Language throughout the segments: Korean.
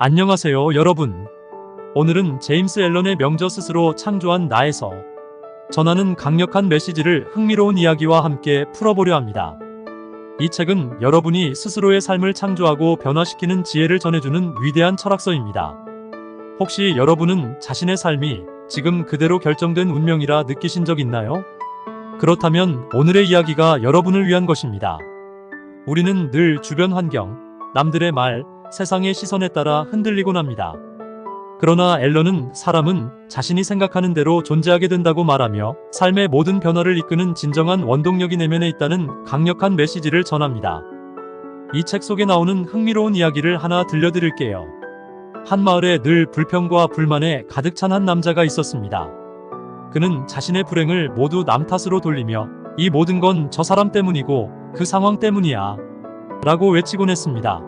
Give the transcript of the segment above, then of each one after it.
안녕하세요, 여러분. 오늘은 제임스 앨런의 명저 스스로 창조한 나에서 전하는 강력한 메시지를 흥미로운 이야기와 함께 풀어보려 합니다. 이 책은 여러분이 스스로의 삶을 창조하고 변화시키는 지혜를 전해주는 위대한 철학서입니다. 혹시 여러분은 자신의 삶이 지금 그대로 결정된 운명이라 느끼신 적 있나요? 그렇다면 오늘의 이야기가 여러분을 위한 것입니다. 우리는 늘 주변 환경, 남들의 말, 세상의 시선에 따라 흔들리곤 합니다. 그러나 앨런은 사람은 자신이 생각하는 대로 존재하게 된다고 말하며 삶의 모든 변화를 이끄는 진정한 원동력이 내면에 있다는 강력한 메시지를 전합니다. 이 책 속에 나오는 흥미로운 이야기를 하나 들려드릴게요. 한 마을에 늘 불평과 불만에 가득 찬 한 남자가 있었습니다. 그는 자신의 불행을 모두 남 탓으로 돌리며 이 모든 건 저 사람 때문이고 그 상황 때문이야 라고 외치곤 했습니다.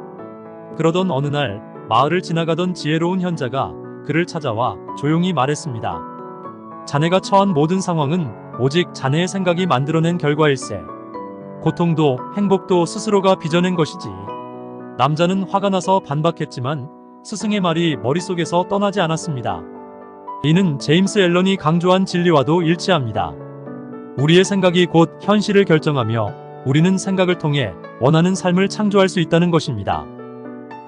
그러던 어느 날 마을을 지나가던 지혜로운 현자가 그를 찾아와 조용히 말했습니다. 자네가 처한 모든 상황은 오직 자네의 생각이 만들어낸 결과일세. 고통도 행복도 스스로가 빚어낸 것이지. 남자는 화가 나서 반박했지만 스승의 말이 머릿속에서 떠나지 않았습니다. 이는 제임스 앨런이 강조한 진리와도 일치합니다. 우리의 생각이 곧 현실을 결정하며 우리는 생각을 통해 원하는 삶을 창조할 수 있다는 것입니다.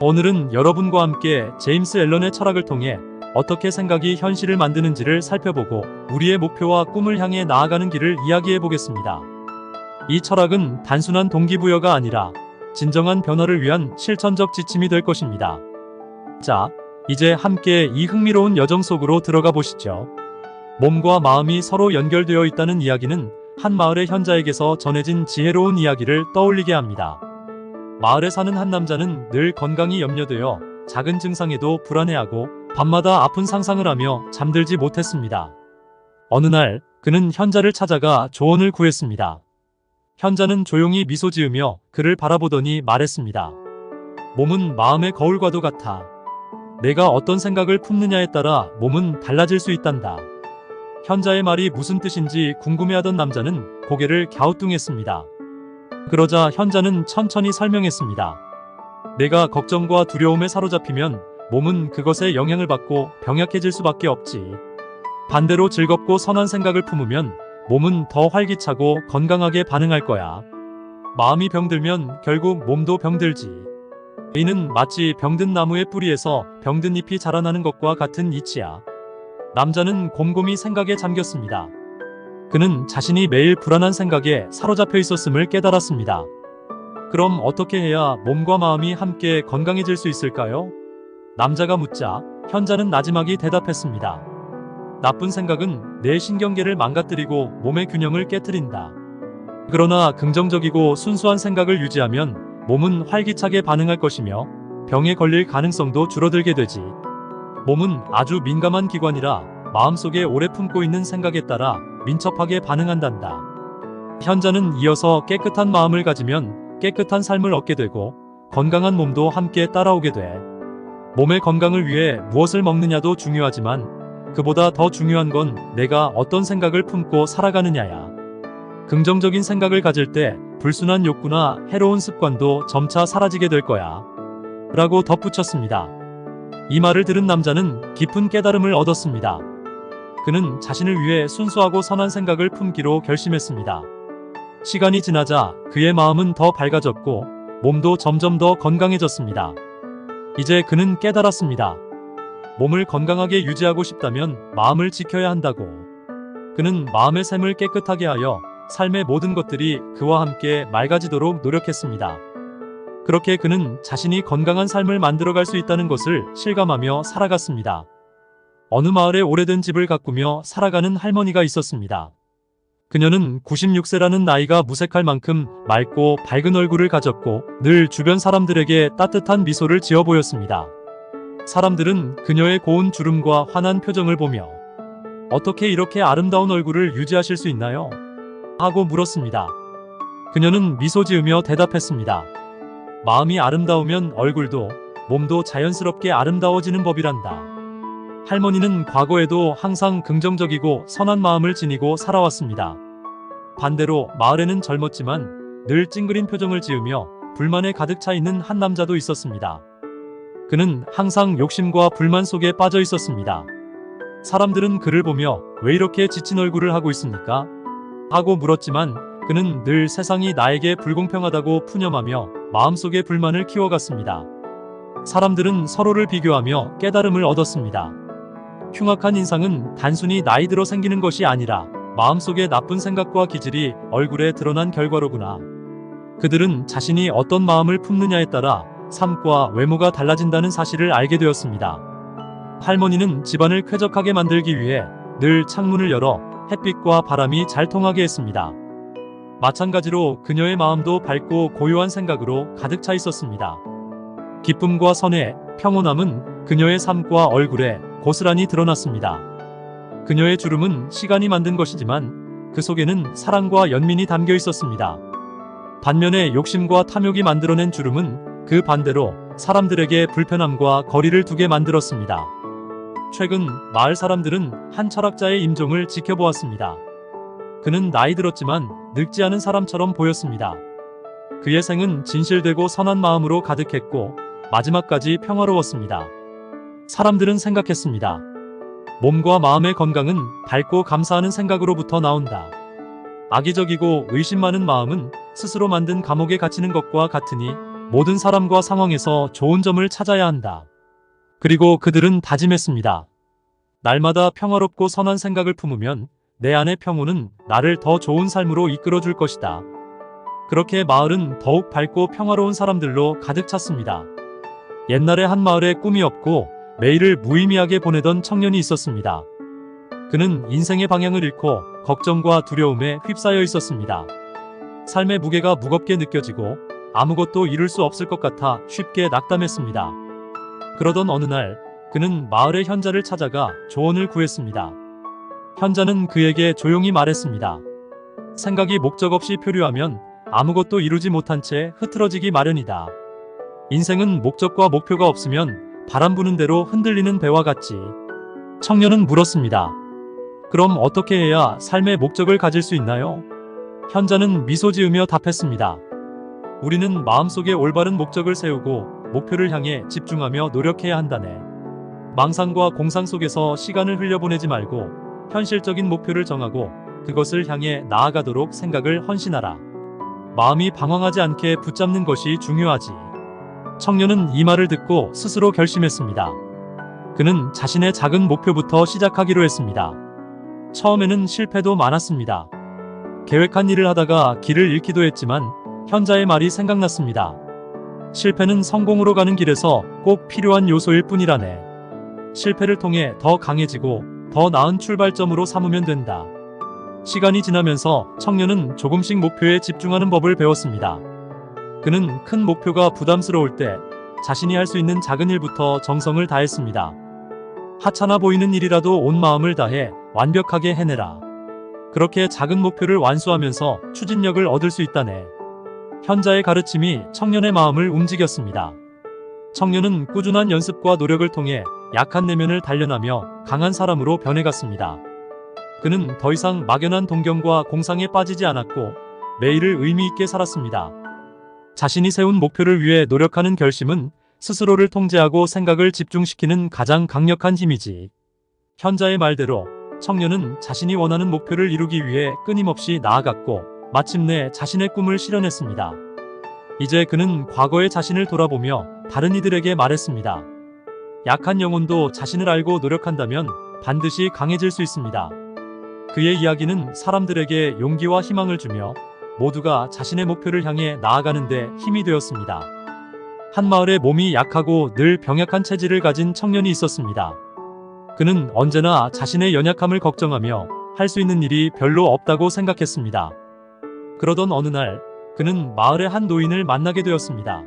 오늘은 여러분과 함께 제임스 앨런의 철학을 통해 어떻게 생각이 현실을 만드는지를 살펴보고 우리의 목표와 꿈을 향해 나아가는 길을 이야기해 보겠습니다. 이 철학은 단순한 동기부여가 아니라 진정한 변화를 위한 실천적 지침이 될 것입니다. 자, 이제 함께 이 흥미로운 여정 속으로 들어가 보시죠. 몸과 마음이 서로 연결되어 있다는 이야기는 한 마을의 현자에게서 전해진 지혜로운 이야기를 떠올리게 합니다. 마을에 사는 한 남자는 늘 건강이 염려되어 작은 증상에도 불안해하고 밤마다 아픈 상상을 하며 잠들지 못했습니다. 어느 날 그는 현자를 찾아가 조언을 구했습니다. 현자는 조용히 미소 지으며 그를 바라보더니 말했습니다. 몸은 마음의 거울과도 같아. 내가 어떤 생각을 품느냐에 따라 몸은 달라질 수 있단다. 현자의 말이 무슨 뜻인지 궁금해하던 남자는 고개를 갸우뚱했습니다. 그러자 현자는 천천히 설명했습니다. 내가 걱정과 두려움에 사로잡히면 몸은 그것에 영향을 받고 병약해질 수밖에 없지. 반대로 즐겁고 선한 생각을 품으면 몸은 더 활기차고 건강하게 반응할 거야. 마음이 병들면 결국 몸도 병들지. 이는 마치 병든 나무의 뿌리에서 병든 잎이 자라나는 것과 같은 이치야. 남자는 곰곰이 생각에 잠겼습니다. 그는 자신이 매일 불안한 생각에 사로잡혀 있었음을 깨달았습니다. 그럼 어떻게 해야 몸과 마음이 함께 건강해질 수 있을까요? 남자가 묻자 현자는 나지막이 대답했습니다. 나쁜 생각은 내 신경계를 망가뜨리고 몸의 균형을 깨트린다. 그러나 긍정적이고 순수한 생각을 유지하면 몸은 활기차게 반응할 것이며 병에 걸릴 가능성도 줄어들게 되지. 몸은 아주 민감한 기관이라 마음속에 오래 품고 있는 생각에 따라 민첩하게 반응한단다. 현자는 이어서 깨끗한 마음을 가지면 깨끗한 삶을 얻게 되고 건강한 몸도 함께 따라오게 돼. 몸의 건강을 위해 무엇을 먹느냐도 중요하지만 그보다 더 중요한 건 내가 어떤 생각을 품고 살아가느냐야. 긍정적인 생각을 가질 때 불순한 욕구나 해로운 습관도 점차 사라지게 될 거야. 라고 덧붙였습니다. 이 말을 들은 남자는 깊은 깨달음을 얻었습니다. 그는 자신을 위해 순수하고 선한 생각을 품기로 결심했습니다. 시간이 지나자 그의 마음은 더 밝아졌고 몸도 점점 더 건강해졌습니다. 이제 그는 깨달았습니다. 몸을 건강하게 유지하고 싶다면 마음을 지켜야 한다고. 그는 마음의 샘을 깨끗하게 하여 삶의 모든 것들이 그와 함께 맑아지도록 노력했습니다. 그렇게 그는 자신이 건강한 삶을 만들어갈 수 있다는 것을 실감하며 살아갔습니다. 어느 마을에 오래된 집을 가꾸며 살아가는 할머니가 있었습니다. 그녀는 96세라는 나이가 무색할 만큼 맑고 밝은 얼굴을 가졌고 늘 주변 사람들에게 따뜻한 미소를 지어 보였습니다. 사람들은 그녀의 고운 주름과 환한 표정을 보며 어떻게 이렇게 아름다운 얼굴을 유지하실 수 있나요? 하고 물었습니다. 그녀는 미소 지으며 대답했습니다. 마음이 아름다우면 얼굴도 몸도 자연스럽게 아름다워지는 법이란다. 할머니는 과거에도 항상 긍정적이고 선한 마음을 지니고 살아왔습니다. 반대로 마을에는 젊었지만 늘 찡그린 표정을 지으며 불만에 가득 차 있는 한 남자도 있었습니다. 그는 항상 욕심과 불만 속에 빠져 있었습니다. 사람들은 그를 보며 왜 이렇게 지친 얼굴을 하고 있습니까? 하고 물었지만 그는 늘 세상이 나에게 불공평하다고 푸념하며 마음속에 불만을 키워갔습니다. 사람들은 서로를 비교하며 깨달음을 얻었습니다. 흉악한 인상은 단순히 나이 들어 생기는 것이 아니라 마음속의 나쁜 생각과 기질이 얼굴에 드러난 결과로구나. 그들은 자신이 어떤 마음을 품느냐에 따라 삶과 외모가 달라진다는 사실을 알게 되었습니다. 할머니는 집안을 쾌적하게 만들기 위해 늘 창문을 열어 햇빛과 바람이 잘 통하게 했습니다. 마찬가지로 그녀의 마음도 밝고 고요한 생각으로 가득 차 있었습니다. 기쁨과 선해, 평온함은 그녀의 삶과 얼굴에 고스란히 드러났습니다. 그녀의 주름은 시간이 만든 것이지만 그 속에는 사랑과 연민이 담겨 있었습니다. 반면에 욕심과 탐욕이 만들어낸 주름은 그 반대로 사람들에게 불편함과 거리를 두게 만들었습니다. 최근 마을 사람들은 한 철학자의 임종을 지켜보았습니다. 그는 나이 들었지만 늙지 않은 사람처럼 보였습니다. 그의 생은 진실되고 선한 마음으로 가득했고 마지막까지 평화로웠습니다. 사람들은 생각했습니다. 몸과 마음의 건강은 밝고 감사하는 생각으로부터 나온다. 악의적이고 의심 많은 마음은 스스로 만든 감옥에 갇히는 것과 같으니 모든 사람과 상황에서 좋은 점을 찾아야 한다. 그리고 그들은 다짐했습니다. 날마다 평화롭고 선한 생각을 품으면 내 안의 평온은 나를 더 좋은 삶으로 이끌어 줄 것이다. 그렇게 마을은 더욱 밝고 평화로운 사람들로 가득 찼습니다. 옛날에 한 마을에 꿈이 없고 매일을 무의미하게 보내던 청년이 있었습니다. 그는 인생의 방향을 잃고 걱정과 두려움에 휩싸여 있었습니다. 삶의 무게가 무겁게 느껴지고 아무것도 이룰 수 없을 것 같아 쉽게 낙담했습니다. 그러던 어느 날 그는 마을의 현자를 찾아가 조언을 구했습니다. 현자는 그에게 조용히 말했습니다. 생각이 목적 없이 표류하면 아무것도 이루지 못한 채 흐트러지기 마련이다. 인생은 목적과 목표가 없으면 바람 부는 대로 흔들리는 배와 같지. 청년은 물었습니다. 그럼 어떻게 해야 삶의 목적을 가질 수 있나요? 현자는 미소 지으며 답했습니다. 우리는 마음속에 올바른 목적을 세우고 목표를 향해 집중하며 노력해야 한다네. 망상과 공상 속에서 시간을 흘려보내지 말고 현실적인 목표를 정하고 그것을 향해 나아가도록 생각을 헌신하라. 마음이 방황하지 않게 붙잡는 것이 중요하지. 청년은 이 말을 듣고 스스로 결심했습니다. 그는 자신의 작은 목표부터 시작하기로 했습니다. 처음에는 실패도 많았습니다. 계획한 일을 하다가 길을 잃기도 했지만 현자의 말이 생각났습니다. 실패는 성공으로 가는 길에서 꼭 필요한 요소일 뿐이라네. 실패를 통해 더 강해지고 더 나은 출발점으로 삼으면 된다. 시간이 지나면서 청년은 조금씩 목표에 집중하는 법을 배웠습니다. 그는 큰 목표가 부담스러울 때 자신이 할 수 있는 작은 일부터 정성을 다했습니다. 하찮아 보이는 일이라도 온 마음을 다해 완벽하게 해내라. 그렇게 작은 목표를 완수하면서 추진력을 얻을 수 있다네. 현자의 가르침이 청년의 마음을 움직였습니다. 청년은 꾸준한 연습과 노력을 통해 약한 내면을 단련하며 강한 사람으로 변해갔습니다. 그는 더 이상 막연한 동경과 공상에 빠지지 않았고 매일을 의미 있게 살았습니다. 자신이 세운 목표를 위해 노력하는 결심은 스스로를 통제하고 생각을 집중시키는 가장 강력한 힘이지. 현자의 말대로 청년은 자신이 원하는 목표를 이루기 위해 끊임없이 나아갔고 마침내 자신의 꿈을 실현했습니다. 이제 그는 과거의 자신을 돌아보며 다른 이들에게 말했습니다. 약한 영혼도 자신을 알고 노력한다면 반드시 강해질 수 있습니다. 그의 이야기는 사람들에게 용기와 희망을 주며 모두가 자신의 목표를 향해 나아가는데 힘이 되었습니다. 한 마을에 몸이 약하고 늘 병약한 체질을 가진 청년이 있었습니다. 그는 언제나 자신의 연약함을 걱정하며 할 수 있는 일이 별로 없다고 생각했습니다. 그러던 어느 날 그는 마을의 한 노인을 만나게 되었습니다.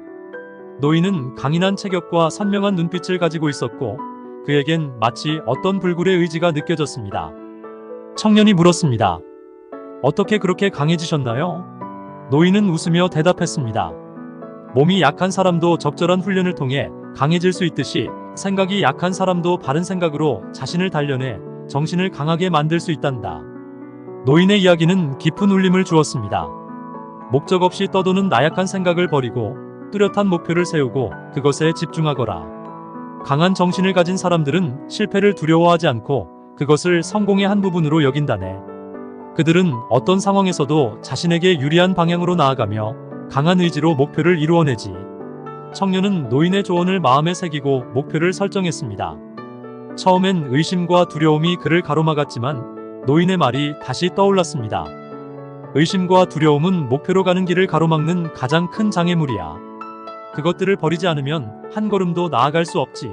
노인은 강인한 체격과 선명한 눈빛을 가지고 있었고 그에겐 마치 어떤 불굴의 의지가 느껴졌습니다. 청년이 물었습니다. 어떻게 그렇게 강해지셨나요? 노인은 웃으며 대답했습니다. 몸이 약한 사람도 적절한 훈련을 통해 강해질 수 있듯이 생각이 약한 사람도 바른 생각으로 자신을 단련해 정신을 강하게 만들 수 있단다. 노인의 이야기는 깊은 울림을 주었습니다. 목적 없이 떠도는 나약한 생각을 버리고 뚜렷한 목표를 세우고 그것에 집중하거라. 강한 정신을 가진 사람들은 실패를 두려워하지 않고 그것을 성공의 한 부분으로 여긴다네. 그들은 어떤 상황에서도 자신에게 유리한 방향으로 나아가며 강한 의지로 목표를 이루어내지. 청년은 노인의 조언을 마음에 새기고 목표를 설정했습니다. 처음엔 의심과 두려움이 그를 가로막았지만 노인의 말이 다시 떠올랐습니다. 의심과 두려움은 목표로 가는 길을 가로막는 가장 큰 장애물이야. 그것들을 버리지 않으면 한 걸음도 나아갈 수 없지.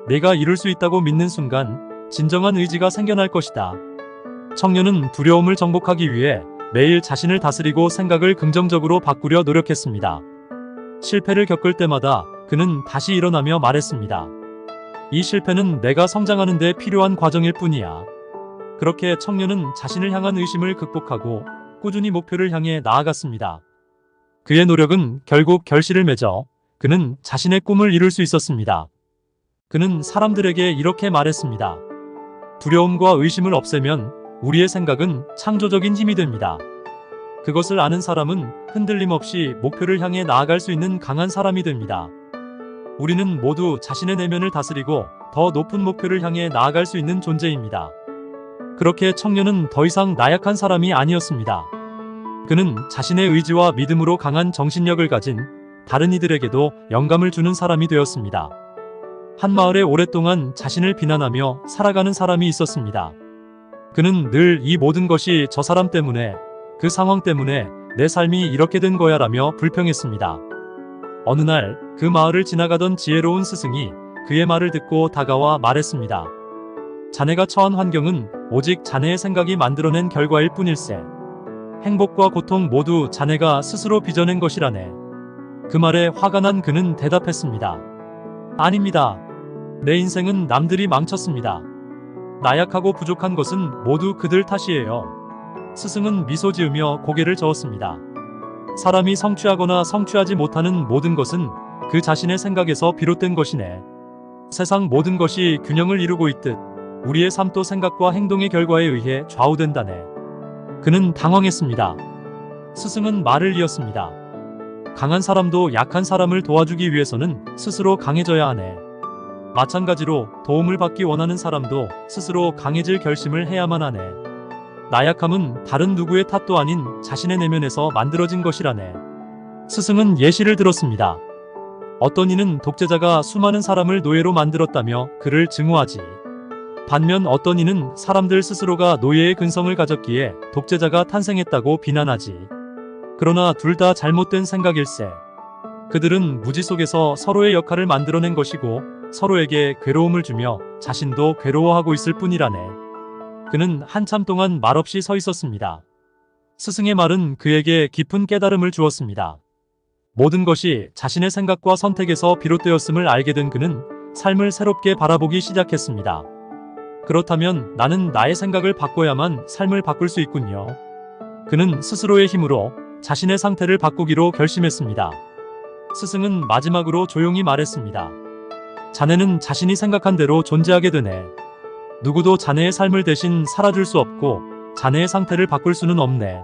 내가 이룰 수 있다고 믿는 순간 진정한 의지가 생겨날 것이다. 청년은 두려움을 정복하기 위해 매일 자신을 다스리고 생각을 긍정적으로 바꾸려 노력했습니다. 실패를 겪을 때마다 그는 다시 일어나며 말했습니다. 이 실패는 내가 성장하는 데 필요한 과정일 뿐이야. 그렇게 청년은 자신을 향한 의심을 극복하고 꾸준히 목표를 향해 나아갔습니다. 그의 노력은 결국 결실을 맺어 그는 자신의 꿈을 이룰 수 있었습니다. 그는 사람들에게 이렇게 말했습니다. 두려움과 의심을 없애면 우리의 생각은 창조적인 힘이 됩니다. 그것을 아는 사람은 흔들림 없이 목표를 향해 나아갈 수 있는 강한 사람이 됩니다. 우리는 모두 자신의 내면을 다스리고 더 높은 목표를 향해 나아갈 수 있는 존재입니다. 그렇게 청년은 더 이상 나약한 사람이 아니었습니다. 그는 자신의 의지와 믿음으로 강한 정신력을 가진 다른 이들에게도 영감을 주는 사람이 되었습니다. 한 마을에 오랫동안 자신을 비난하며 살아가는 사람이 있었습니다. 그는 늘 이 모든 것이 저 사람 때문에, 그 상황 때문에 내 삶이 이렇게 된 거야 라며 불평했습니다. 어느 날 그 마을을 지나가던 지혜로운 스승이 그의 말을 듣고 다가와 말했습니다. 자네가 처한 환경은 오직 자네의 생각이 만들어낸 결과일 뿐일세. 행복과 고통 모두 자네가 스스로 빚어낸 것이라네. 그 말에 화가 난 그는 대답했습니다. 아닙니다. 내 인생은 남들이 망쳤습니다. 나약하고 부족한 것은 모두 그들 탓이에요. 스승은 미소 지으며 고개를 저었습니다. 사람이 성취하거나 성취하지 못하는 모든 것은 그 자신의 생각에서 비롯된 것이네. 세상 모든 것이 균형을 이루고 있듯 우리의 삶도 생각과 행동의 결과에 의해 좌우된다네. 그는 당황했습니다. 스승은 말을 이었습니다. 강한 사람도 약한 사람을 도와주기 위해서는 스스로 강해져야 하네. 마찬가지로 도움을 받기 원하는 사람도 스스로 강해질 결심을 해야만 하네. 나약함은 다른 누구의 탓도 아닌 자신의 내면에서 만들어진 것이라네. 스승은 예시를 들었습니다. 어떤 이는 독재자가 수많은 사람을 노예로 만들었다며 그를 증오하지. 반면 어떤 이는 사람들 스스로가 노예의 근성을 가졌기에 독재자가 탄생했다고 비난하지. 그러나 둘 다 잘못된 생각일세. 그들은 무지 속에서 서로의 역할을 만들어낸 것이고 서로에게 괴로움을 주며 자신도 괴로워하고 있을 뿐이라네. 그는 한참 동안 말없이 서 있었습니다. 스승의 말은 그에게 깊은 깨달음을 주었습니다. 모든 것이 자신의 생각과 선택에서 비롯되었음을 알게 된 그는 삶을 새롭게 바라보기 시작했습니다. 그렇다면 나는 나의 생각을 바꿔야만 삶을 바꿀 수 있군요. 그는 스스로의 힘으로 자신의 상태를 바꾸기로 결심했습니다. 스승은 마지막으로 조용히 말했습니다. 자네는 자신이 생각한 대로 존재하게 되네. 누구도 자네의 삶을 대신 살아줄 수 없고 자네의 상태를 바꿀 수는 없네.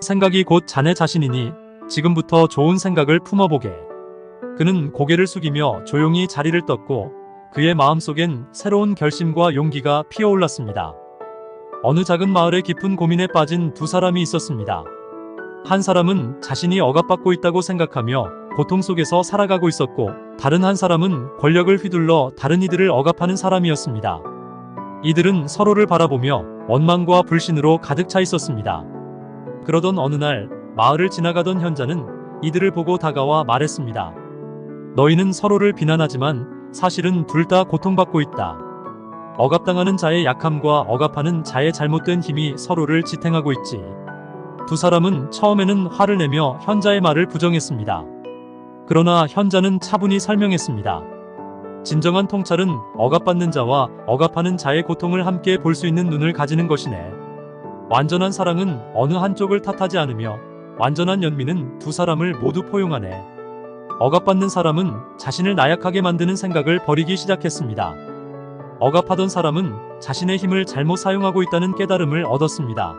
생각이 곧 자네 자신이니 지금부터 좋은 생각을 품어보게. 그는 고개를 숙이며 조용히 자리를 떴고 그의 마음속엔 새로운 결심과 용기가 피어올랐습니다. 어느 작은 마을에 깊은 고민에 빠진 두 사람이 있었습니다. 한 사람은 자신이 억압받고 있다고 생각하며 고통 속에서 살아가고 있었고 다른 한 사람은 권력을 휘둘러 다른 이들을 억압하는 사람이었습니다. 이들은 서로를 바라보며 원망과 불신으로 가득 차 있었습니다. 그러던 어느 날 마을을 지나가던 현자는 이들을 보고 다가와 말했습니다. 너희는 서로를 비난하지만 사실은 둘 다 고통받고 있다. 억압당하는 자의 약함과 억압하는 자의 잘못된 힘이 서로를 지탱하고 있지. 두 사람은 처음에는 화를 내며 현자의 말을 부정했습니다. 그러나 현자는 차분히 설명했습니다. 진정한 통찰은 억압받는 자와 억압하는 자의 고통을 함께 볼 수 있는 눈을 가지는 것이네. 완전한 사랑은 어느 한쪽을 탓하지 않으며 완전한 연민은 두 사람을 모두 포용하네. 억압받는 사람은 자신을 나약하게 만드는 생각을 버리기 시작했습니다. 억압하던 사람은 자신의 힘을 잘못 사용하고 있다는 깨달음을 얻었습니다.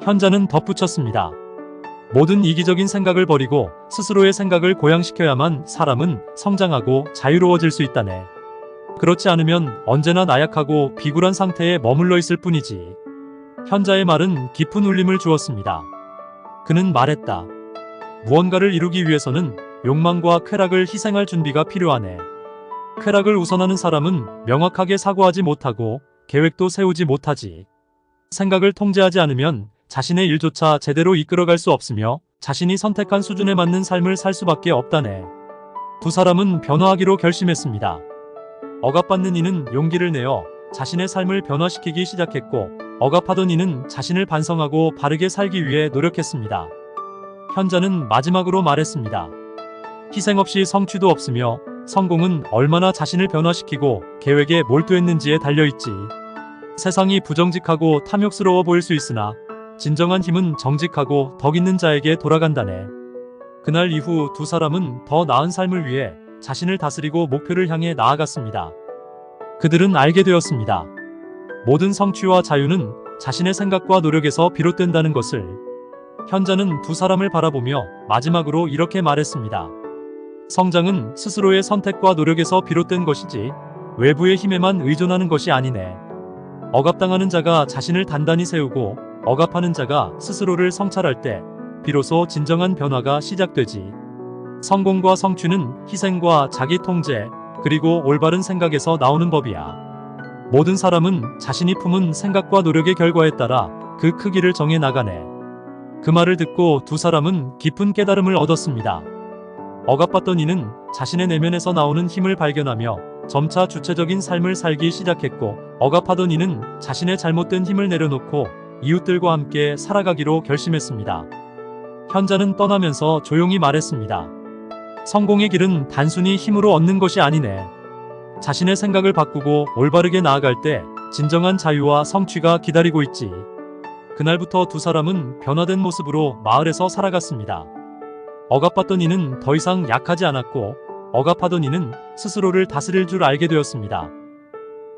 현자는 덧붙였습니다. 모든 이기적인 생각을 버리고 스스로의 생각을 고양시켜야만 사람은 성장하고 자유로워질 수 있다네. 그렇지 않으면 언제나 나약하고 비굴한 상태에 머물러 있을 뿐이지. 현자의 말은 깊은 울림을 주었습니다. 그는 말했다. 무언가를 이루기 위해서는 욕망과 쾌락을 희생할 준비가 필요하네. 쾌락을 우선하는 사람은 명확하게 사고하지 못하고 계획도 세우지 못하지. 생각을 통제하지 않으면 자신의 일조차 제대로 이끌어갈 수 없으며 자신이 선택한 수준에 맞는 삶을 살 수밖에 없다네. 두 사람은 변화하기로 결심했습니다. 억압받는 이는 용기를 내어 자신의 삶을 변화시키기 시작했고, 억압하던 이는 자신을 반성하고 바르게 살기 위해 노력했습니다. 현자는 마지막으로 말했습니다. 희생 없이 성취도 없으며 성공은 얼마나 자신을 변화시키고 계획에 몰두했는지에 달려있지. 세상이 부정직하고 탐욕스러워 보일 수 있으나 진정한 힘은 정직하고 덕 있는 자에게 돌아간다네. 그날 이후 두 사람은 더 나은 삶을 위해 자신을 다스리고 목표를 향해 나아갔습니다. 그들은 알게 되었습니다. 모든 성취와 자유는 자신의 생각과 노력에서 비롯된다는 것을. 현자는 두 사람을 바라보며 마지막으로 이렇게 말했습니다. 성장은 스스로의 선택과 노력에서 비롯된 것이지 외부의 힘에만 의존하는 것이 아니네. 억압당하는 자가 자신을 단단히 세우고 억압하는 자가 스스로를 성찰할 때 비로소 진정한 변화가 시작되지. 성공과 성취는 희생과 자기 통제, 그리고 올바른 생각에서 나오는 법이야. 모든 사람은 자신이 품은 생각과 노력의 결과에 따라 그 크기를 정해 나가네. 그 말을 듣고 두 사람은 깊은 깨달음을 얻었습니다. 억압받던 이는 자신의 내면에서 나오는 힘을 발견하며 점차 주체적인 삶을 살기 시작했고, 억압하던 이는 자신의 잘못된 힘을 내려놓고 이웃들과 함께 살아가기로 결심했습니다. 현자는 떠나면서 조용히 말했습니다. 성공의 길은 단순히 힘으로 얻는 것이 아니네. 자신의 생각을 바꾸고 올바르게 나아갈 때 진정한 자유와 성취가 기다리고 있지. 그날부터 두 사람은 변화된 모습으로 마을에서 살아갔습니다. 억압받던 이는 더 이상 약하지 않았고, 억압하던 이는 스스로를 다스릴 줄 알게 되었습니다.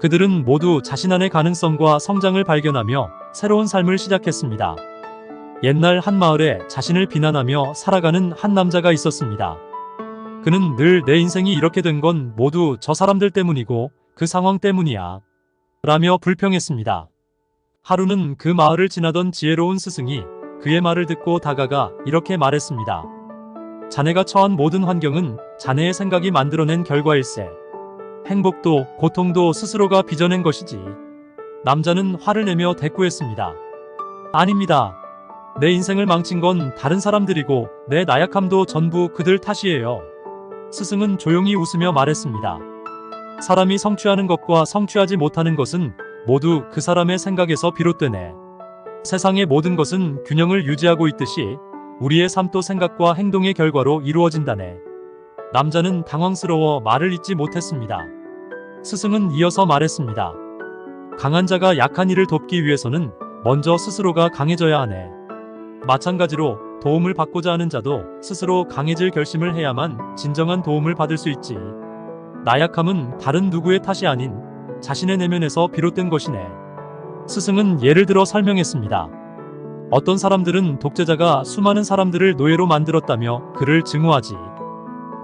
그들은 모두 자신 안의 가능성과 성장을 발견하며 새로운 삶을 시작했습니다. 옛날 한 마을에 자신을 비난하며 살아가는 한 남자가 있었습니다. 그는 늘 내 인생이 이렇게 된 건 모두 저 사람들 때문이고 그 상황 때문이야 라며 불평했습니다. 하루는 그 마을을 지나던 지혜로운 스승이 그의 말을 듣고 다가가 이렇게 말했습니다. 자네가 처한 모든 환경은 자네의 생각이 만들어낸 결과일세. 행복도 고통도 스스로가 빚어낸 것이지. 남자는 화를 내며 대꾸했습니다. 아닙니다. 내 인생을 망친 건 다른 사람들이고 내 나약함도 전부 그들 탓이에요. 스승은 조용히 웃으며 말했습니다. 사람이 성취하는 것과 성취하지 못하는 것은 모두 그 사람의 생각에서 비롯되네. 세상의 모든 것은 균형을 유지하고 있듯이 우리의 삶도 생각과 행동의 결과로 이루어진다네. 남자는 당황스러워 말을 잇지 못했습니다. 스승은 이어서 말했습니다. 강한 자가 약한 이를 돕기 위해서는 먼저 스스로가 강해져야 하네. 마찬가지로 도움을 받고자 하는 자도 스스로 강해질 결심을 해야만 진정한 도움을 받을 수 있지. 나약함은 다른 누구의 탓이 아닌 자신의 내면에서 비롯된 것이네. 스승은 예를 들어 설명했습니다. 어떤 사람들은 독재자가 수많은 사람들을 노예로 만들었다며 그를 증오하지.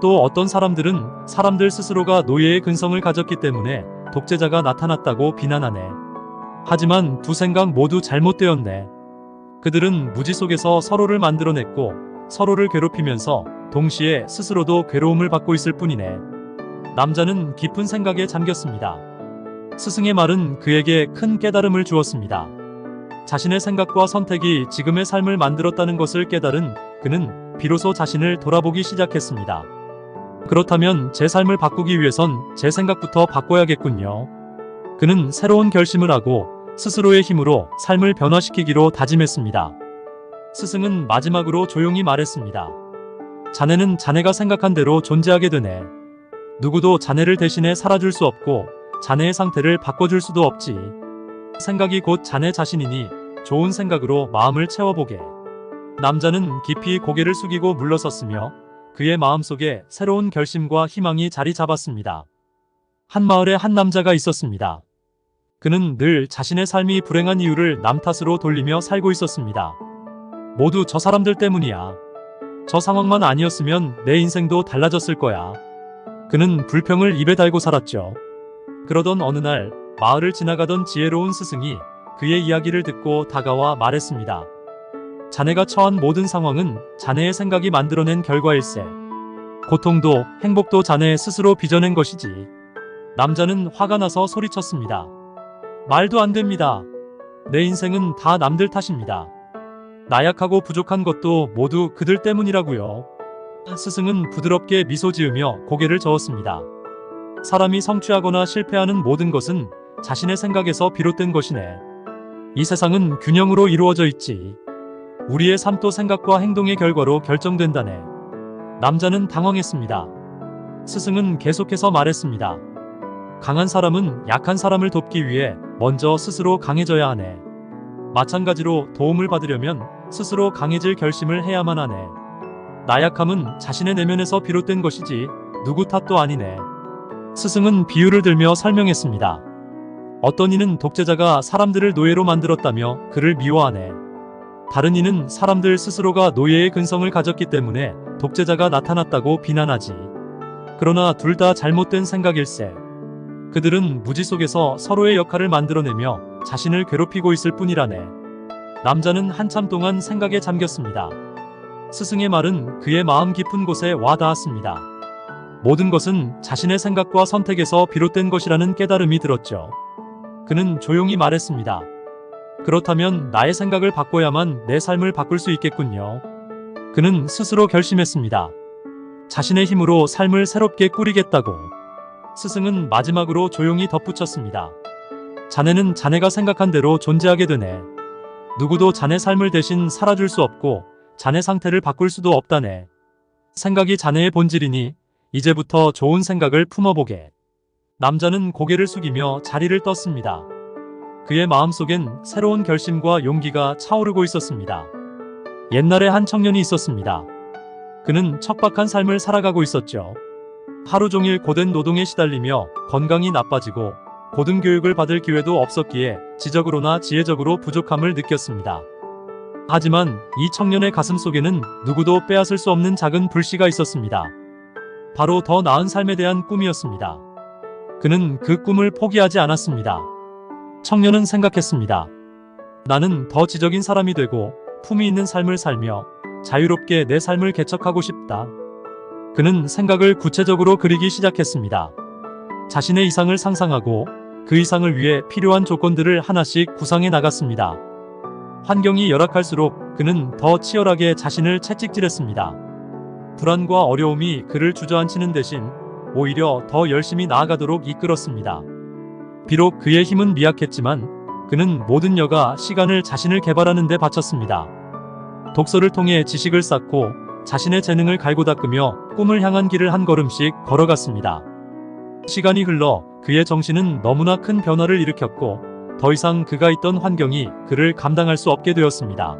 또 어떤 사람들은 사람들 스스로가 노예의 근성을 가졌기 때문에 독재자가 나타났다고 비난하네. 하지만 두 생각 모두 잘못되었네. 그들은 무지 속에서 서로를 만들어냈고 서로를 괴롭히면서 동시에 스스로도 괴로움을 받고 있을 뿐이네. 남자는 깊은 생각에 잠겼습니다. 스승의 말은 그에게 큰 깨달음을 주었습니다. 자신의 생각과 선택이 지금의 삶을 만들었다는 것을 깨달은 그는 비로소 자신을 돌아보기 시작했습니다. 그렇다면 제 삶을 바꾸기 위해선 제 생각부터 바꿔야겠군요. 그는 새로운 결심을 하고 스스로의 힘으로 삶을 변화시키기로 다짐했습니다. 스승은 마지막으로 조용히 말했습니다. 자네는 자네가 생각한 대로 존재하게 되네. 누구도 자네를 대신해 살아줄 수 없고 자네의 상태를 바꿔줄 수도 없지. 생각이 곧 자네 자신이니 좋은 생각으로 마음을 채워보게. 남자는 깊이 고개를 숙이고 물러섰으며 그의 마음속에 새로운 결심과 희망이 자리 잡았습니다. 한 마을에 한 남자가 있었습니다. 그는 늘 자신의 삶이 불행한 이유를 남 탓으로 돌리며 살고 있었습니다. 모두 저 사람들 때문이야. 저 상황만 아니었으면 내 인생도 달라졌을 거야. 그는 불평을 입에 달고 살았죠. 그러던 어느 날 마을을 지나가던 지혜로운 스승이 그의 이야기를 듣고 다가와 말했습니다. 자네가 처한 모든 상황은 자네의 생각이 만들어낸 결과일세. 고통도 행복도 자네 스스로 빚어낸 것이지. 남자는 화가 나서 소리쳤습니다. 말도 안 됩니다. 내 인생은 다 남들 탓입니다. 나약하고 부족한 것도 모두 그들 때문이라고요. 스승은 부드럽게 미소 지으며 고개를 저었습니다. 사람이 성취하거나 실패하는 모든 것은 자신의 생각에서 비롯된 것이네. 이 세상은 균형으로 이루어져 있지. 우리의 삶도 생각과 행동의 결과로 결정된다네. 남자는 당황했습니다. 스승은 계속해서 말했습니다. 강한 사람은 약한 사람을 돕기 위해 먼저 스스로 강해져야 하네. 마찬가지로 도움을 받으려면 스스로 강해질 결심을 해야만 하네. 나약함은 자신의 내면에서 비롯된 것이지 누구 탓도 아니네. 스승은 비유를 들며 설명했습니다. 어떤 이는 독재자가 사람들을 노예로 만들었다며 그를 미워하네. 다른 이는 사람들 스스로가 노예의 근성을 가졌기 때문에 독재자가 나타났다고 비난하지. 그러나 둘 다 잘못된 생각일세. 그들은 무지 속에서 서로의 역할을 만들어내며 자신을 괴롭히고 있을 뿐이라네. 남자는 한참 동안 생각에 잠겼습니다. 스승의 말은 그의 마음 깊은 곳에 와 닿았습니다. 모든 것은 자신의 생각과 선택에서 비롯된 것이라는 깨달음이 들었죠. 그는 조용히 말했습니다. 그렇다면 나의 생각을 바꿔야만 내 삶을 바꿀 수 있겠군요. 그는 스스로 결심했습니다. 자신의 힘으로 삶을 새롭게 꾸리겠다고. 스승은 마지막으로 조용히 덧붙였습니다. 자네는 자네가 생각한 대로 존재하게 되네. 누구도 자네 삶을 대신 살아줄 수 없고 자네 상태를 바꿀 수도 없다네. 생각이 자네의 본질이니 이제부터 좋은 생각을 품어보게. 남자는 고개를 숙이며 자리를 떴습니다. 그의 마음속엔 새로운 결심과 용기가 차오르고 있었습니다. 옛날에 한 청년이 있었습니다. 그는 척박한 삶을 살아가고 있었죠. 하루 종일 고된 노동에 시달리며 건강이 나빠지고 고등교육을 받을 기회도 없었기에 지적으로나 지혜적으로 부족함을 느꼈습니다. 하지만 이 청년의 가슴 속에는 누구도 빼앗을 수 없는 작은 불씨가 있었습니다. 바로 더 나은 삶에 대한 꿈이었습니다. 그는 그 꿈을 포기하지 않았습니다. 청년은 생각했습니다. 나는 더 지적인 사람이 되고 품위 있는 삶을 살며 자유롭게 내 삶을 개척하고 싶다. 그는 생각을 구체적으로 그리기 시작했습니다. 자신의 이상을 상상하고 그 이상을 위해 필요한 조건들을 하나씩 구상해 나갔습니다. 환경이 열악할수록 그는 더 치열하게 자신을 채찍질했습니다. 불안과 어려움이 그를 주저앉히는 대신 오히려 더 열심히 나아가도록 이끌었습니다. 비록 그의 힘은 미약했지만 그는 모든 여가 시간을 자신을 개발하는 데 바쳤습니다. 독서를 통해 지식을 쌓고 자신의 재능을 갈고 닦으며 꿈을 향한 길을 한 걸음씩 걸어갔습니다. 시간이 흘러 그의 정신은 너무나 큰 변화를 일으켰고 더 이상 그가 있던 환경이 그를 감당할 수 없게 되었습니다.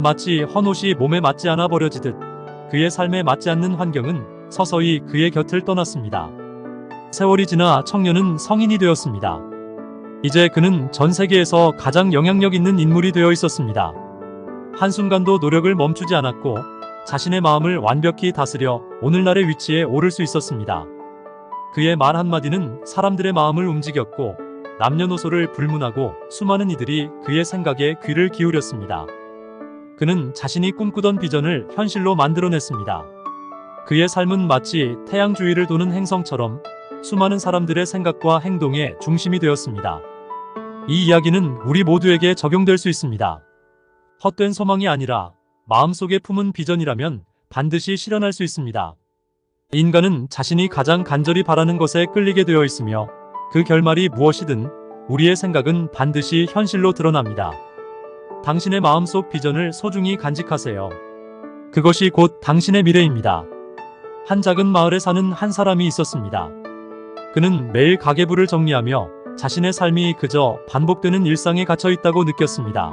마치 헌옷이 몸에 맞지 않아 버려지듯 그의 삶에 맞지 않는 환경은 서서히 그의 곁을 떠났습니다. 세월이 지나 청년은 성인이 되었습니다. 이제 그는 전 세계에서 가장 영향력 있는 인물이 되어 있었습니다. 한순간도 노력을 멈추지 않았고 자신의 마음을 완벽히 다스려 오늘날의 위치에 오를 수 있었습니다. 그의 말 한마디는 사람들의 마음을 움직였고 남녀노소를 불문하고 수많은 이들이 그의 생각에 귀를 기울였습니다. 그는 자신이 꿈꾸던 비전을 현실로 만들어냈습니다. 그의 삶은 마치 태양 주위를 도는 행성처럼 수많은 사람들의 생각과 행동의 중심이 되었습니다. 이 이야기는 우리 모두에게 적용될 수 있습니다. 헛된 소망이 아니라 마음속에 품은 비전이라면 반드시 실현할 수 있습니다. 인간은 자신이 가장 간절히 바라는 것에 끌리게 되어 있으며 그 결말이 무엇이든 우리의 생각은 반드시 현실로 드러납니다. 당신의 마음속 비전을 소중히 간직하세요. 그것이 곧 당신의 미래입니다. 한 작은 마을에 사는 한 사람이 있었습니다. 그는 매일 가계부를 정리하며 자신의 삶이 그저 반복되는 일상에 갇혀 있다고 느꼈습니다.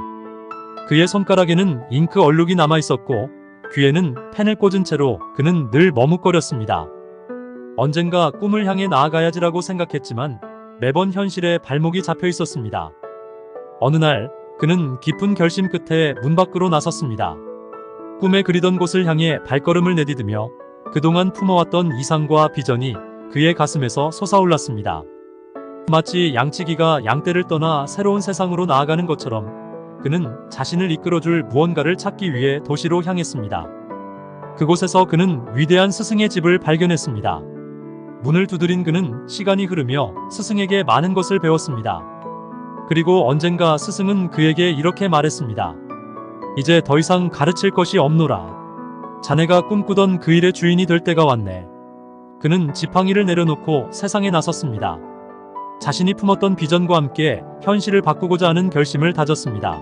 그의 손가락에는 잉크 얼룩이 남아 있었고 귀에는 펜을 꽂은 채로 그는 늘 머뭇거렸습니다. 언젠가 꿈을 향해 나아가야지라고 생각했지만 매번 현실에 발목이 잡혀 있었습니다. 어느 날 그는 깊은 결심 끝에 문 밖으로 나섰습니다. 꿈에 그리던 곳을 향해 발걸음을 내디디며 그동안 품어왔던 이상과 비전이 그의 가슴에서 솟아올랐습니다. 마치 양치기가 양떼를 떠나 새로운 세상으로 나아가는 것처럼 그는 자신을 이끌어줄 무언가를 찾기 위해 도시로 향했습니다. 그곳에서 그는 위대한 스승의 집을 발견했습니다. 문을 두드린 그는 시간이 흐르며 스승에게 많은 것을 배웠습니다. 그리고 언젠가 스승은 그에게 이렇게 말했습니다. 이제 더 이상 가르칠 것이 없노라. 자네가 꿈꾸던 그 일의 주인이 될 때가 왔네. 그는 지팡이를 내려놓고 세상에 나섰습니다. 자신이 품었던 비전과 함께 현실을 바꾸고자 하는 결심을 다졌습니다.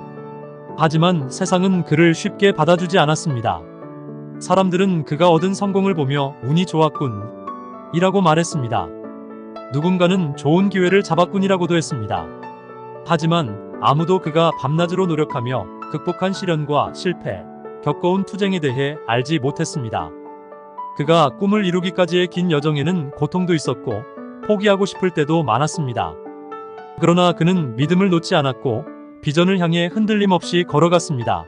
하지만 세상은 그를 쉽게 받아주지 않았습니다. 사람들은 그가 얻은 성공을 보며 운이 좋았군 이라고 말했습니다. 누군가는 좋은 기회를 잡았군이라고도 했습니다. 하지만 아무도 그가 밤낮으로 노력하며 극복한 시련과 실패, 겪어온 투쟁에 대해 알지 못했습니다. 그가 꿈을 이루기까지의 긴 여정에는 고통도 있었고 포기하고 싶을 때도 많았습니다. 그러나 그는 믿음을 놓지 않았고 비전을 향해 흔들림 없이 걸어갔습니다.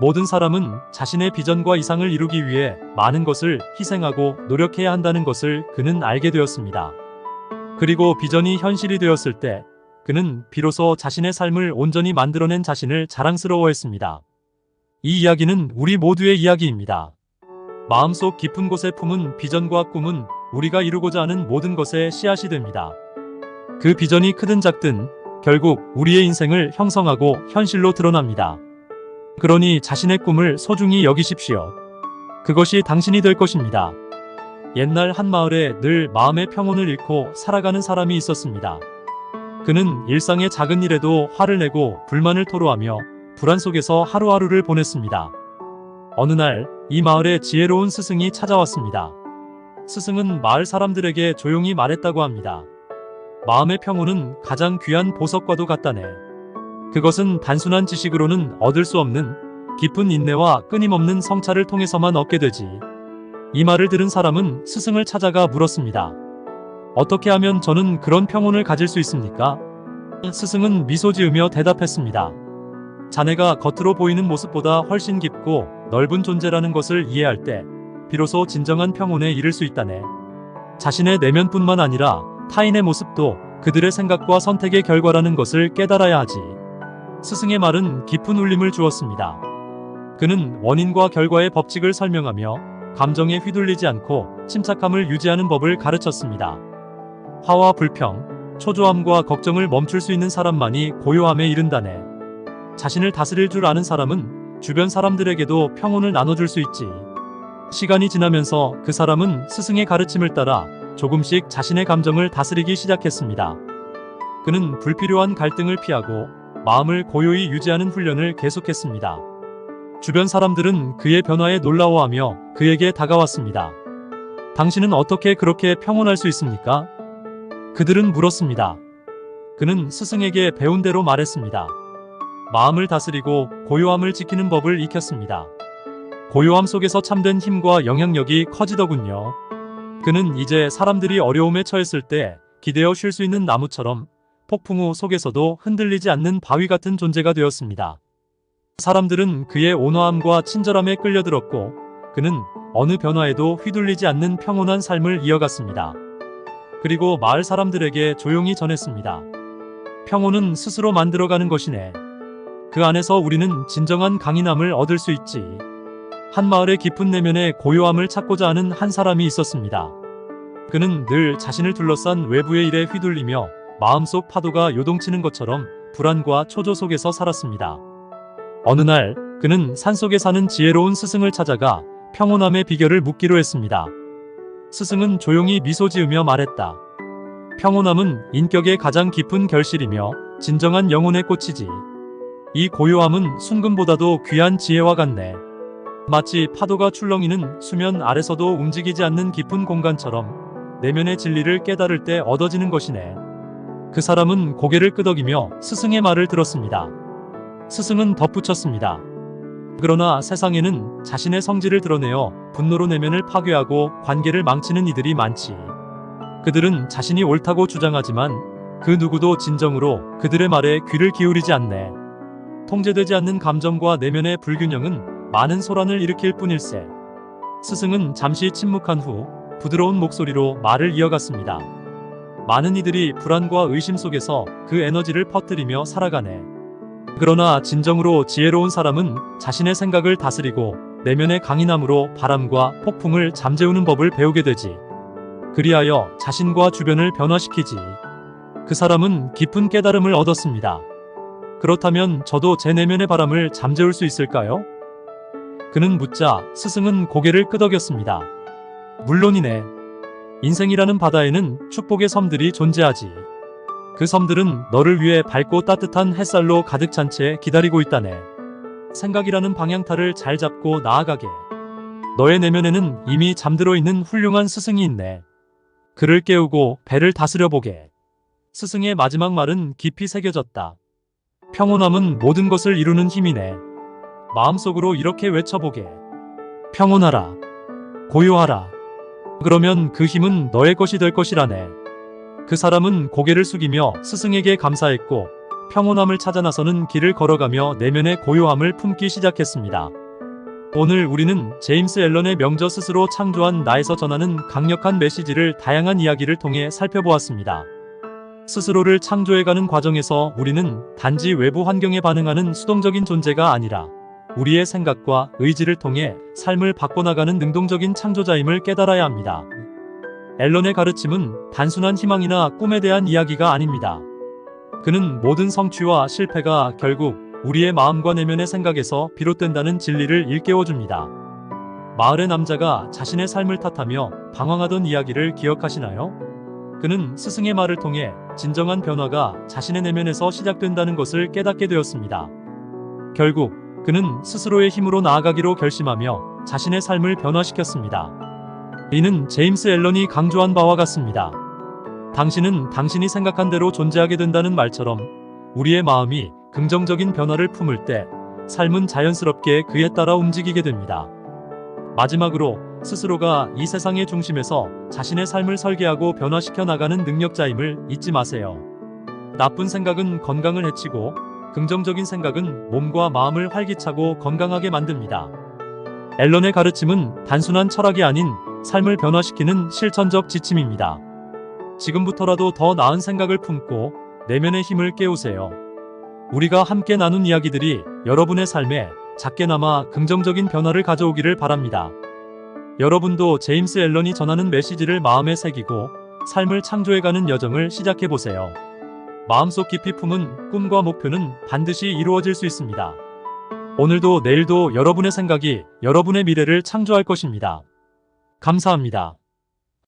모든 사람은 자신의 비전과 이상을 이루기 위해 많은 것을 희생하고 노력해야 한다는 것을 그는 알게 되었습니다. 그리고 비전이 현실이 되었을 때 그는 비로소 자신의 삶을 온전히 만들어낸 자신을 자랑스러워했습니다. 이 이야기는 우리 모두의 이야기입니다. 마음속 깊은 곳에 품은 비전과 꿈은 우리가 이루고자 하는 모든 것의 씨앗이 됩니다. 그 비전이 크든 작든 결국 우리의 인생을 형성하고 현실로 드러납니다. 그러니 자신의 꿈을 소중히 여기십시오. 그것이 당신이 될 것입니다. 옛날 한 마을에 늘 마음의 평온을 잃고 살아가는 사람이 있었습니다. 그는 일상의 작은 일에도 화를 내고 불만을 토로하며 불안 속에서 하루하루를 보냈습니다. 어느 날 이 마을에 지혜로운 스승이 찾아왔습니다. 스승은 마을 사람들에게 조용히 말했다고 합니다. 마음의 평온은 가장 귀한 보석과도 같다네. 그것은 단순한 지식으로는 얻을 수 없는 깊은 인내와 끊임없는 성찰을 통해서만 얻게 되지. 이 말을 들은 사람은 스승을 찾아가 물었습니다. 어떻게 하면 저는 그런 평온을 가질 수 있습니까? 스승은 미소 지으며 대답했습니다. 자네가 겉으로 보이는 모습보다 훨씬 깊고 넓은 존재라는 것을 이해할 때 비로소 진정한 평온에 이를 수 있다네. 자신의 내면뿐만 아니라 타인의 모습도 그들의 생각과 선택의 결과라는 것을 깨달아야 하지. 스승의 말은 깊은 울림을 주었습니다. 그는 원인과 결과의 법칙을 설명하며 감정에 휘둘리지 않고 침착함을 유지하는 법을 가르쳤습니다. 화와 불평, 초조함과 걱정을 멈출 수 있는 사람만이 고요함에 이른다네. 자신을 다스릴 줄 아는 사람은 주변 사람들에게도 평온을 나눠줄 수 있지. 시간이 지나면서 그 사람은 스승의 가르침을 따라 조금씩 자신의 감정을 다스리기 시작했습니다. 그는 불필요한 갈등을 피하고 마음을 고요히 유지하는 훈련을 계속했습니다. 주변 사람들은 그의 변화에 놀라워하며 그에게 다가왔습니다. 당신은 어떻게 그렇게 평온할 수 있습니까? 그들은 물었습니다. 그는 스승에게 배운 대로 말했습니다. 마음을 다스리고 고요함을 지키는 법을 익혔습니다. 고요함 속에서 참된 힘과 영향력이 커지더군요. 그는 이제 사람들이 어려움에 처했을 때 기대어 쉴 수 있는 나무처럼 폭풍 우 속에서도 흔들리지 않는 바위 같은 존재가 되었습니다. 사람들은 그의 온화함과 친절함에 끌려들었고 그는 어느 변화에도 휘둘리지 않는 평온한 삶을 이어갔습니다. 그리고 마을 사람들에게 조용히 전했습니다. 평온은 스스로 만들어가는 것이네. 그 안에서 우리는 진정한 강인함을 얻을 수 있지. 한 마을의 깊은 내면에 고요함을 찾고자 하는 한 사람이 있었습니다. 그는 늘 자신을 둘러싼 외부의 일에 휘둘리며 마음속 파도가 요동치는 것처럼 불안과 초조 속에서 살았습니다. 어느 날 그는 산속에 사는 지혜로운 스승을 찾아가 평온함의 비결을 묻기로 했습니다. 스승은 조용히 미소 지으며 말했다. 평온함은 인격의 가장 깊은 결실이며 진정한 영혼의 꽃이지. 이 고요함은 순금보다도 귀한 지혜와 같네. 마치 파도가 출렁이는 수면 아래서도 움직이지 않는 깊은 공간처럼 내면의 진리를 깨달을 때 얻어지는 것이네. 그 사람은 고개를 끄덕이며 스승의 말을 들었습니다. 스승은 덧붙였습니다. 그러나 세상에는 자신의 성질을 드러내어 분노로 내면을 파괴하고 관계를 망치는 이들이 많지. 그들은 자신이 옳다고 주장하지만 그 누구도 진정으로 그들의 말에 귀를 기울이지 않네. 통제되지 않는 감정과 내면의 불균형은 많은 소란을 일으킬 뿐일세. 스승은 잠시 침묵한 후 부드러운 목소리로 말을 이어갔습니다. 많은 이들이 불안과 의심 속에서 그 에너지를 퍼뜨리며 살아가네. 그러나 진정으로 지혜로운 사람은 자신의 생각을 다스리고 내면의 강인함으로 바람과 폭풍을 잠재우는 법을 배우게 되지. 그리하여 자신과 주변을 변화시키지. 그 사람은 깊은 깨달음을 얻었습니다. 그렇다면 저도 제 내면의 바람을 잠재울 수 있을까요? 그는 묻자 스승은 고개를 끄덕였습니다. 물론이네. 인생이라는 바다에는 축복의 섬들이 존재하지. 그 섬들은 너를 위해 밝고 따뜻한 햇살로 가득 찬 채 기다리고 있다네. 생각이라는 방향타를 잘 잡고 나아가게. 너의 내면에는 이미 잠들어 있는 훌륭한 스승이 있네. 그를 깨우고 배를 다스려보게. 스승의 마지막 말은 깊이 새겨졌다. 평온함은 모든 것을 이루는 힘이네. 마음속으로 이렇게 외쳐보게. 평온하라. 고요하라. 그러면 그 힘은 너의 것이 될 것이라네. 그 사람은 고개를 숙이며 스승에게 감사했고 평온함을 찾아 나서는 길을 걸어가며 내면의 고요함을 품기 시작했습니다. 오늘 우리는 제임스 앨런의 명저 스스로 창조한 나에서 전하는 강력한 메시지를 다양한 이야기를 통해 살펴보았습니다. 스스로를 창조해가는 과정에서 우리는 단지 외부 환경에 반응하는 수동적인 존재가 아니라 우리의 생각과 의지를 통해 삶을 바꿔나가는 능동적인 창조자임을 깨달아야 합니다. 앨런의 가르침은 단순한 희망이나 꿈에 대한 이야기가 아닙니다. 그는 모든 성취와 실패가 결국 우리의 마음과 내면의 생각에서 비롯된다는 진리를 일깨워줍니다. 마을의 남자가 자신의 삶을 탓하며 방황하던 이야기를 기억하시나요? 그는 스승의 말을 통해 진정한 변화가 자신의 내면에서 시작된다는 것을 깨닫게 되었습니다. 결국 그는 스스로의 힘으로 나아가기로 결심하며 자신의 삶을 변화시켰습니다. 이는 제임스 앨런이 강조한 바와 같습니다. 당신은 당신이 생각한 대로 존재하게 된다는 말처럼 우리의 마음이 긍정적인 변화를 품을 때 삶은 자연스럽게 그에 따라 움직이게 됩니다. 마지막으로 스스로가 이 세상의 중심에서 자신의 삶을 설계하고 변화시켜 나가는 능력자임을 잊지 마세요. 나쁜 생각은 건강을 해치고 긍정적인 생각은 몸과 마음을 활기차고 건강하게 만듭니다. 앨런의 가르침은 단순한 철학이 아닌 삶을 변화시키는 실천적 지침입니다. 지금부터라도 더 나은 생각을 품고 내면의 힘을 깨우세요. 우리가 함께 나눈 이야기들이 여러분의 삶에 작게나마 긍정적인 변화를 가져오기를 바랍니다. 여러분도 제임스 앨런이 전하는 메시지를 마음에 새기고 삶을 창조해가는 여정을 시작해보세요. 마음속 깊이 품은 꿈과 목표는 반드시 이루어질 수 있습니다. 오늘도 내일도 여러분의 생각이 여러분의 미래를 창조할 것입니다. 감사합니다.